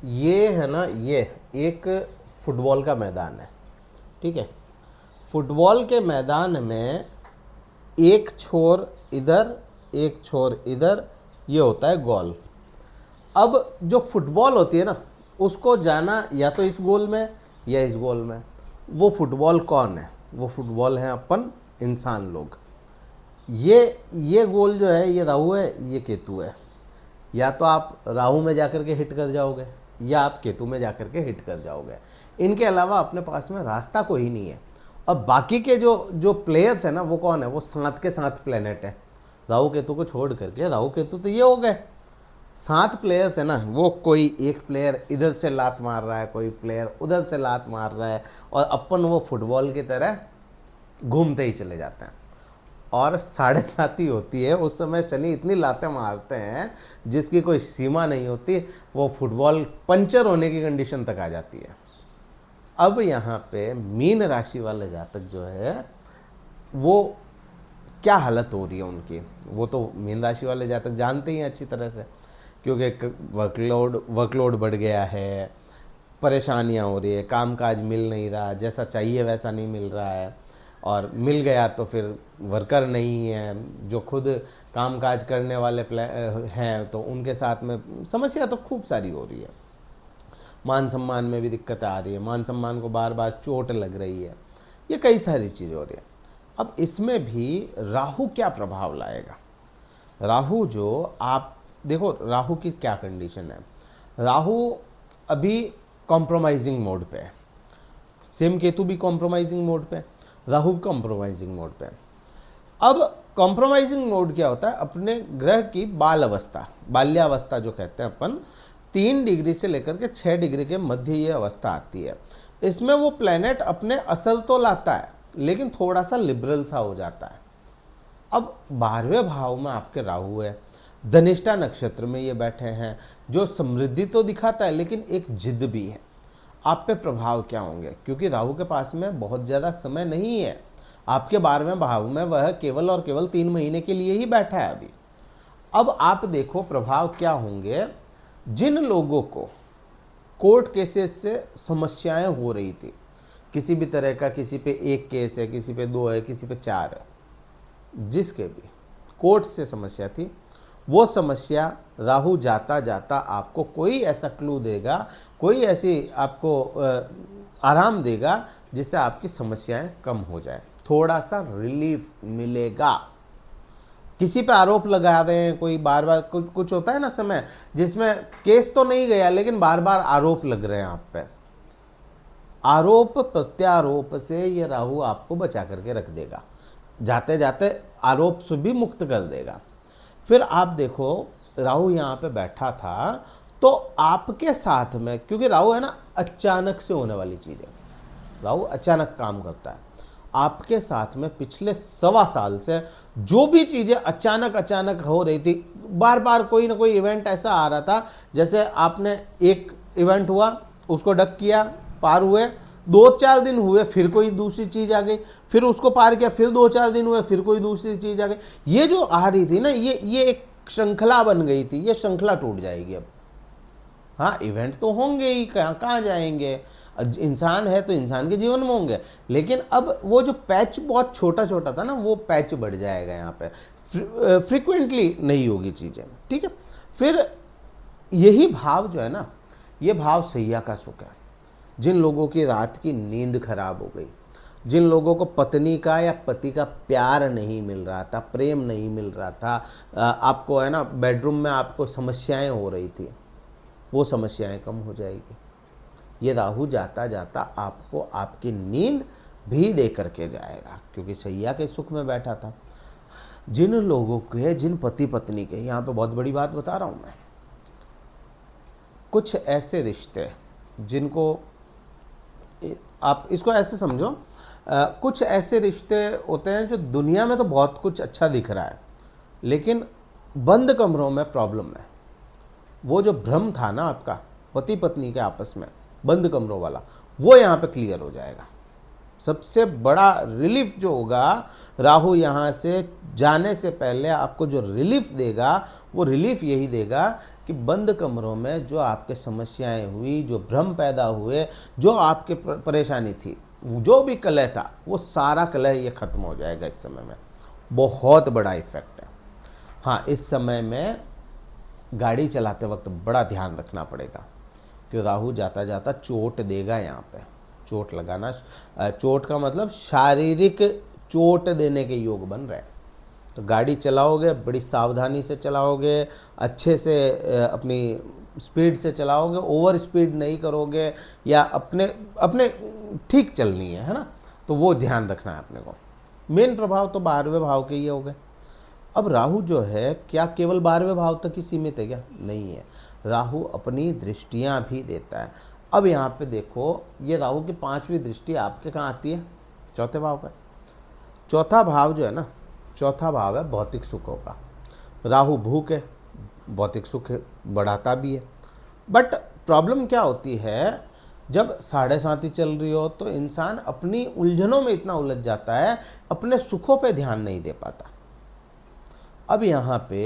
ये है ना, ये एक फुटबॉल का मैदान है, ठीक है। फुटबॉल के मैदान में एक छोर इधर, एक छोर इधर, ये होता है गोल। अब जो फुटबॉल होती है ना, उसको जाना या तो इस गोल में या इस गोल में। वो फुटबॉल कौन है? वो फुटबॉल है अपन इंसान लोग। ये गोल जो है, ये राहु है, ये केतु है। या तो आप राहु में जाकर के हिट कर जाओगे या आप केतु में जाकर के हिट कर जाओगे। इनके अलावा अपने पास में रास्ता कोई नहीं है। और बाकी के जो जो प्लेयर्स हैं ना, वो कौन है? वो 7 के 7 प्लेनेट है। राहु केतु को छोड़ करके, राहु केतु तो ये हो गए 7 प्लेयर्स है ना। वो कोई एक प्लेयर इधर से लात मार रहा है, कोई प्लेयर उधर से लात मार रहा है, और अपन वो फुटबॉल की तरह घूमते ही चले जाते हैं। और 7:30 ही होती है, उस समय शनि इतनी लातें मारते हैं जिसकी कोई सीमा नहीं होती। वो फुटबॉल पंचर होने की कंडीशन तक आ जाती है। अब यहाँ पे मीन राशि वाले जातक जो है, वो क्या हालत हो रही है उनकी, वो तो मीन राशि वाले जातक जानते ही हैं अच्छी तरह से। क्योंकि वर्कलोड बढ़ गया है, परेशानियाँ हो रही है, कामकाज मिल नहीं रहा, जैसा चाहिए वैसा नहीं मिल रहा है, और मिल गया तो फिर वर्कर नहीं है जो खुद कामकाज करने वाले हैं, तो उनके साथ में समस्या तो खूब सारी हो रही है। मान सम्मान में भी दिक्कत आ रही है, मान सम्मान को बार बार चोट लग रही है, ये कई सारी चीज़ें हो रही है। अब इसमें भी राहु क्या प्रभाव लाएगा? राहु जो, आप देखो राहु की क्या कंडीशन है। राहु अभी कॉम्प्रोमाइजिंग मोड पे है, सेम केतु भी कॉम्प्रोमाइजिंग मोड पे, राहु कॉम्प्रोमाइजिंग मोड पे। अब कॉम्प्रोमाइजिंग मोड क्या होता है? अपने ग्रह की बाल अवस्था, बाल्यावस्था जो कहते हैं अपन, 3 डिग्री से लेकर के 6 डिग्री के मध्य ये अवस्था आती है। इसमें वो प्लेनेट अपने असर तो लाता है, लेकिन थोड़ा सा लिबरल सा हो जाता है। अब 12वें भाव में आपके राहु है, धनिष्ठा नक्षत्र में ये बैठे हैं, जो समृद्धि तो दिखाता है लेकिन एक जिद भी है। आप पे प्रभाव क्या होंगे? क्योंकि राहु के पास में बहुत ज़्यादा समय नहीं है। आपके 12वें भाव में वह केवल और केवल 3 महीने के लिए ही बैठा है अभी। अब आप देखो प्रभाव क्या होंगे। जिन लोगों को कोर्ट केसेस से समस्याएं हो रही थी, किसी भी तरह का, किसी पे 1 केस है, किसी पे 2 है, किसी पे 4 है, जिसके भी कोर्ट से समस्या थी, वो समस्या राहु जाता जाता आपको कोई ऐसा क्लू देगा, कोई ऐसी आपको आराम देगा जिससे आपकी समस्याएं कम हो जाए, थोड़ा सा रिलीफ मिलेगा। किसी पे आरोप लगा रहे हैं, कोई बार बार कुछ होता है ना समय जिसमें केस तो नहीं गया लेकिन बार बार आरोप लग रहे हैं आप पे, आरोप प्रत्यारोप से ये राहु आपको बचा करके रख देगा, जाते जाते आरोप से भी मुक्त कर देगा। फिर आप देखो राहु यहाँ पे बैठा था, तो आपके साथ में, क्योंकि राहु है ना अचानक से होने वाली चीज़ है, राहु अचानक काम करता है। आपके साथ में पिछले 1.25 साल से जो भी चीज़ें अचानक अचानक हो रही थी, बार बार कोई ना कोई इवेंट ऐसा आ रहा था, जैसे आपने एक इवेंट हुआ, उसको डक किया, पार हुए, 2-4 दिन हुए, फिर कोई दूसरी चीज़ आ गई, फिर उसको पार किया, फिर 2-4 दिन हुए, फिर कोई दूसरी चीज़ आ गई। ये जो आ रही थी ना, ये एक श्रृंखला बन गई थी, ये श्रृंखला टूट जाएगी अब। हाँ, इवेंट तो होंगे ही, कहाँ कहाँ जाएंगे, इंसान है तो इंसान के जीवन में होंगे, लेकिन अब वो जो पैच बहुत छोटा छोटा था ना, वो पैच बढ़ जाएगा यहाँ पे, फ्रिक्वेंटली नहीं होगी चीज़ें, ठीक है। फिर यही भाव जो है ना, ये भाव सैया का सुख है। जिन लोगों की रात की नींद खराब हो गई, जिन लोगों को पत्नी का या पति का प्यार नहीं मिल रहा था, प्रेम नहीं मिल रहा था, आपको है ना बेडरूम में आपको समस्याएं हो रही थी, वो समस्याएं कम हो जाएगी। ये राहु जाता जाता आपको आपकी नींद भी दे करके जाएगा, क्योंकि सैया के सुख में बैठा था। जिन लोगों के, जिन पति पत्नी के, यहाँ पे बहुत बड़ी बात बता रहा हूँ मैं, कुछ ऐसे रिश्ते जिनको, आप इसको ऐसे समझो, कुछ ऐसे रिश्ते होते हैं जो दुनिया में तो बहुत कुछ अच्छा दिख रहा है, लेकिन बंद कमरों में प्रॉब्लम है। वो जो भ्रम था ना आपका पति पत्नी के आपस में, बंद कमरों वाला, वो यहाँ पे क्लियर हो जाएगा। सबसे बड़ा रिलीफ जो होगा, राहु यहाँ से जाने से पहले आपको जो रिलीफ देगा, वो रिलीफ यही देगा कि बंद कमरों में जो आपके समस्याएं हुई, जो भ्रम पैदा हुए, जो आपके परेशानी थी, जो भी कलह था, वो सारा कलह ये खत्म हो जाएगा इस समय में। बहुत बड़ा इफेक्ट है। हाँ, इस समय में गाड़ी चलाते वक्त बड़ा ध्यान रखना पड़ेगा कि राहु जाता जाता चोट देगा। यहाँ पे चोट लगाना, चोट का मतलब शारीरिक चोट देने के योग बन रहे हैं। तो गाड़ी चलाओगे बड़ी सावधानी से चलाओगे, अच्छे से अपनी स्पीड से चलाओगे, ओवर स्पीड नहीं करोगे, या अपने अपने ठीक चलनी है ना। तो वो ध्यान रखना है अपने को। मेन प्रभाव तो 12वें भाव के ही हो गए। अब राहु जो है क्या केवल 12वें भाव तक ही सीमित है क्या? नहीं है, राहु अपनी दृष्टियां भी देता है। अब यहाँ पे देखो, ये राहु की 5वीं दृष्टि आपके कहाँ आती है? चौथे भाव पर। चौथा भाव जो है ना, चौथा भाव है भौतिक सुखों का। राहु भूख है, भौतिक सुख बढ़ाता भी है। बट प्रॉब्लम क्या होती है, जब 7.5 चल रही हो तो इंसान अपनी उलझनों में इतना उलझ जाता है, अपने सुखों पे ध्यान नहीं दे पाता। अब यहाँ पे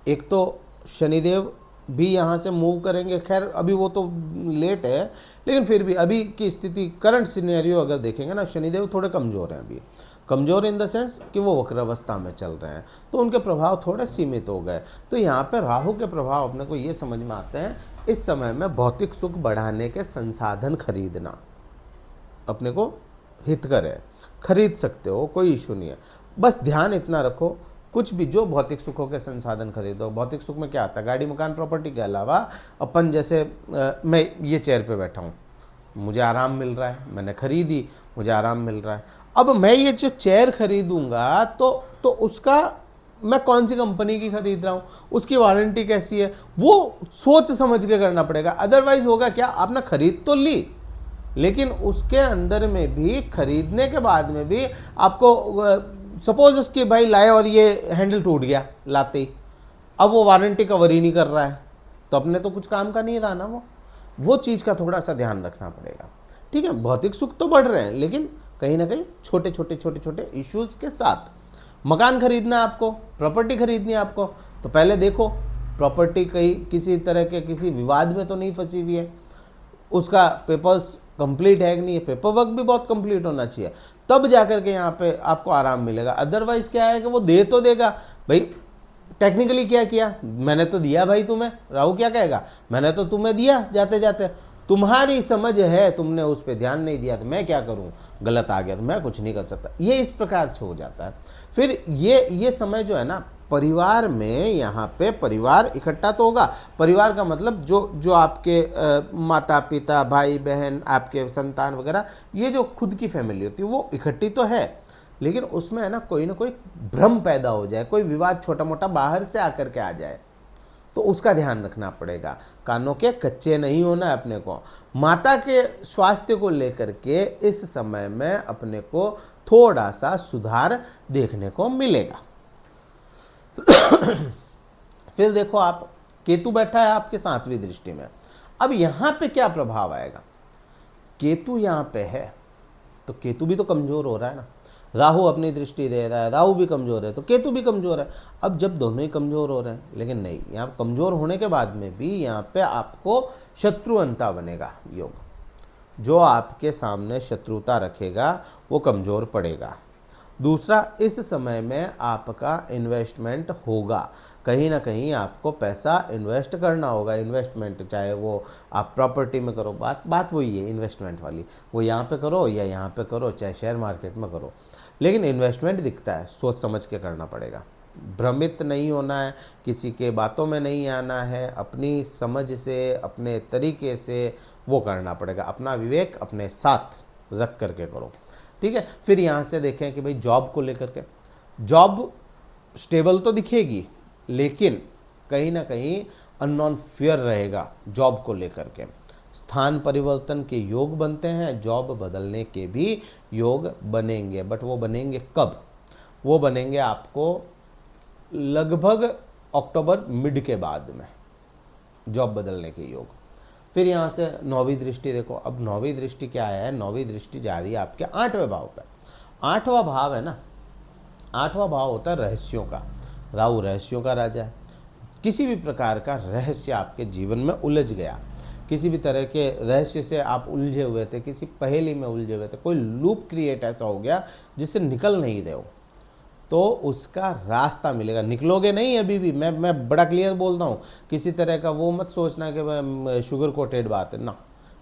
एक तो शनिदेव भी यहाँ से मूव करेंगे। खैर अभी वो तो लेट है, लेकिन फिर भी अभी की स्थिति, करंट सिनेरियो अगर देखेंगे ना, शनिदेव थोड़े कमज़ोर हैं अभी। कमज़ोर इन द सेंस कि वो वक्रावस्था में चल रहे हैं, तो उनके प्रभाव थोड़े सीमित हो गए। तो यहाँ पे राहु के प्रभाव अपने को ये समझ में आते हैं, इस समय में भौतिक सुख बढ़ाने के संसाधन खरीदना अपने को हितकर है। खरीद सकते हो, कोई इशू नहीं है। बस ध्यान इतना रखो, कुछ भी जो भौतिक सुखों के संसाधन खरीदो। भौतिक सुख में क्या आता है? गाड़ी मकान प्रॉपर्टी के अलावा अपन जैसे मैं ये चेयर पे बैठा हूँ, मुझे आराम मिल रहा है, मैंने खरीदी, मुझे आराम मिल रहा है। अब मैं ये जो चेयर खरीदूंगा तो उसका मैं कौन सी कंपनी की खरीद रहा हूँ, उसकी वारंटी कैसी है, वो सोच समझ के करना पड़ेगा। अदरवाइज होगा क्या, आपने खरीद तो ली, लेकिन उसके अंदर में भी, खरीदने के बाद में भी आपको सपोज उसकी भाई लाए और ये हैंडल टूट गया लाते ही, अब वो वारंटी कवर ही नहीं कर रहा है, तो अपने तो कुछ काम का नहीं रहा ना। वो चीज़ का थोड़ा सा ध्यान रखना पड़ेगा। ठीक है, भौतिक सुख तो बढ़ रहे हैं, लेकिन कहीं ना कहीं छोटे छोटे इश्यूज के साथ। मकान खरीदना है आपको, प्रॉपर्टी खरीदनी है आपको, तो पहले देखो प्रॉपर्टी कहीं किसी तरह के किसी विवाद में तो नहीं फंसी हुई है, उसका पेपर्स कंप्लीट है कि नहीं है, पेपर वर्क भी बहुत कंप्लीट होना चाहिए, तब जाकर के यहाँ पे आपको आराम मिलेगा। अदरवाइज क्या है कि वो दे तो देगा भाई, टेक्निकली क्या किया, मैंने तो दिया भाई तुम्हें, राहु क्या कहेगा, मैंने तो तुम्हें दिया, जाते जाते तुम्हारी समझ है, तुमने उस पर ध्यान नहीं दिया, तो मैं क्या करूं, गलत आ गया तो मैं कुछ नहीं कर सकता। ये इस प्रकार से हो जाता है। फिर ये समय जो है ना, परिवार में, यहाँ पे परिवार इकट्ठा तो होगा। परिवार का मतलब जो आपके माता पिता, भाई बहन, आपके संतान वगैरह, ये जो खुद की फैमिली होती है वो इकट्ठी तो है, लेकिन उसमें है ना कोई भ्रम पैदा हो जाए, कोई विवाद छोटा मोटा बाहर से आकर के आ जाए, तो उसका ध्यान रखना पड़ेगा। कानों के कच्चे नहीं होना है अपने को। माता के स्वास्थ्य को लेकर के इस समय में अपने को थोड़ा सा सुधार देखने को मिलेगा। फिर देखो आप, केतु बैठा है आपके 7वीं दृष्टि में। अब यहां पे क्या प्रभाव आएगा? केतु यहां पे है तो केतु भी तो कमजोर हो रहा है ना, राहु अपनी दृष्टि दे रहा है, राहु भी कमजोर है तो केतु भी कमजोर है। अब जब दोनों ही कमजोर हो रहे हैं, लेकिन नहीं, यहाँ कमजोर होने के बाद में भी यहाँ पे आपको शत्रुअंता बनेगा योग। जो आपके सामने शत्रुता रखेगा वो कमजोर पड़ेगा। दूसरा, इस समय में आपका इन्वेस्टमेंट होगा, कहीं ना कहीं आपको पैसा इन्वेस्ट करना होगा। इन्वेस्टमेंट चाहे वो आप प्रॉपर्टी में करो, बात वही है इन्वेस्टमेंट वाली, वो यहाँ पे करो या यहाँ पे करो, चाहे शेयर मार्केट में करो, लेकिन इन्वेस्टमेंट दिखता है, सोच समझ के करना पड़ेगा। भ्रमित नहीं होना है, किसी के बातों में नहीं आना है, अपनी समझ से, अपने तरीके से वो करना पड़ेगा। अपना विवेक अपने साथ रख करके करो। ठीक है, फिर यहाँ से देखें कि भाई जॉब को लेकर के, जॉब स्टेबल तो दिखेगी, लेकिन कहीं ना कहीं अननोन फियर रहेगा जॉब को लेकर के। स्थान परिवर्तन के योग बनते हैं, जॉब बदलने के भी योग बनेंगे, बट वो बनेंगे कब? वो बनेंगे आपको लगभग अक्टूबर मिड के बाद में, जॉब बदलने के योग। फिर यहाँ से 9वीं दृष्टि देखो। अब 9वीं दृष्टि क्या है? 9वीं दृष्टि जा रही है आपके 8वें भाव पे। 8वां भाव है ना, 8वां भाव होता है रहस्यों का। राहु रहस्यों का राजा है। किसी भी प्रकार का रहस्य आपके जीवन में उलझ गया, किसी भी तरह के रहस्य से आप उलझे हुए थे, किसी पहेली में उलझे हुए थे, कोई लूप क्रिएट ऐसा हो गया जिससे निकल नहीं रहे हो, तो उसका रास्ता मिलेगा। निकलोगे नहीं अभी भी, मैं बड़ा क्लियर बोलता हूँ, किसी तरह का वो मत सोचना कि शुगर कोटेड बात है ना,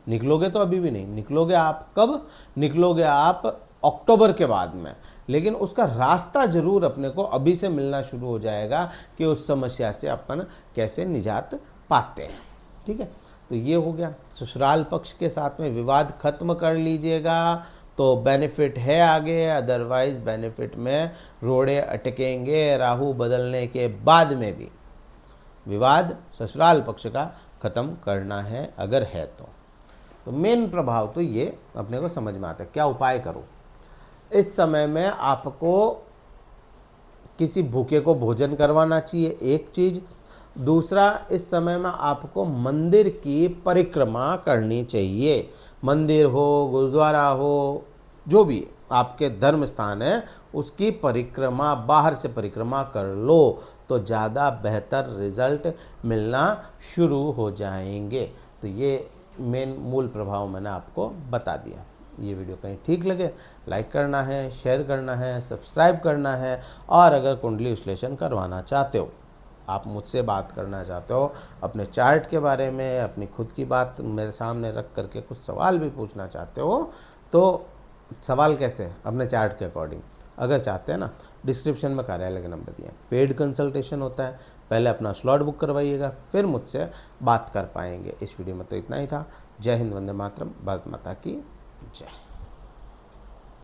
निकलोगे तो अभी भी नहीं निकलोगे। आप कब निकलोगे? आप अक्टूबर के बाद में, लेकिन उसका रास्ता जरूर अपने को अभी से मिलना शुरू हो जाएगा कि उस समस्या से अपन कैसे निजात पाते हैं। ठीक है, तो ये हो गया। ससुराल पक्ष के साथ में विवाद खत्म कर लीजिएगा तो बेनिफिट है आगे, अदरवाइज बेनिफिट में रोड़े अटकेंगे। राहु बदलने के बाद में भी विवाद ससुराल पक्ष का खत्म करना है अगर है तो मेन प्रभाव तो ये अपने को समझ में आता है। क्या उपाय करो? इस समय में आपको किसी भूखे को भोजन करवाना चाहिए, एक चीज। दूसरा, इस समय में आपको मंदिर की परिक्रमा करनी चाहिए। मंदिर हो, गुरुद्वारा हो, जो भी आपके धर्म स्थान है उसकी परिक्रमा, बाहर से परिक्रमा कर लो तो ज़्यादा बेहतर रिजल्ट मिलना शुरू हो जाएंगे। तो ये मेन मूल प्रभाव मैंने आपको बता दिया। ये वीडियो कहीं ठीक लगे लाइक करना है, शेयर करना है, सब्सक्राइब करना है। और अगर कुंडली विश्लेषण करवाना चाहते हो, आप मुझसे बात करना चाहते हो, अपने चार्ट के बारे में, अपनी खुद की बात मेरे सामने रख करके कुछ सवाल भी पूछना चाहते हो, तो सवाल कैसे? अपने चार्ट के अकॉर्डिंग अगर चाहते हैं ना, डिस्क्रिप्शन में कार्यालय का नंबर दिया है, पेड कंसल्टेशन होता है, पहले अपना स्लॉट बुक करवाइएगा, फिर मुझसे बात कर पाएंगे। इस वीडियो में तो इतना ही था। जय हिंद, वंदे मातरम, भारत माता की जय।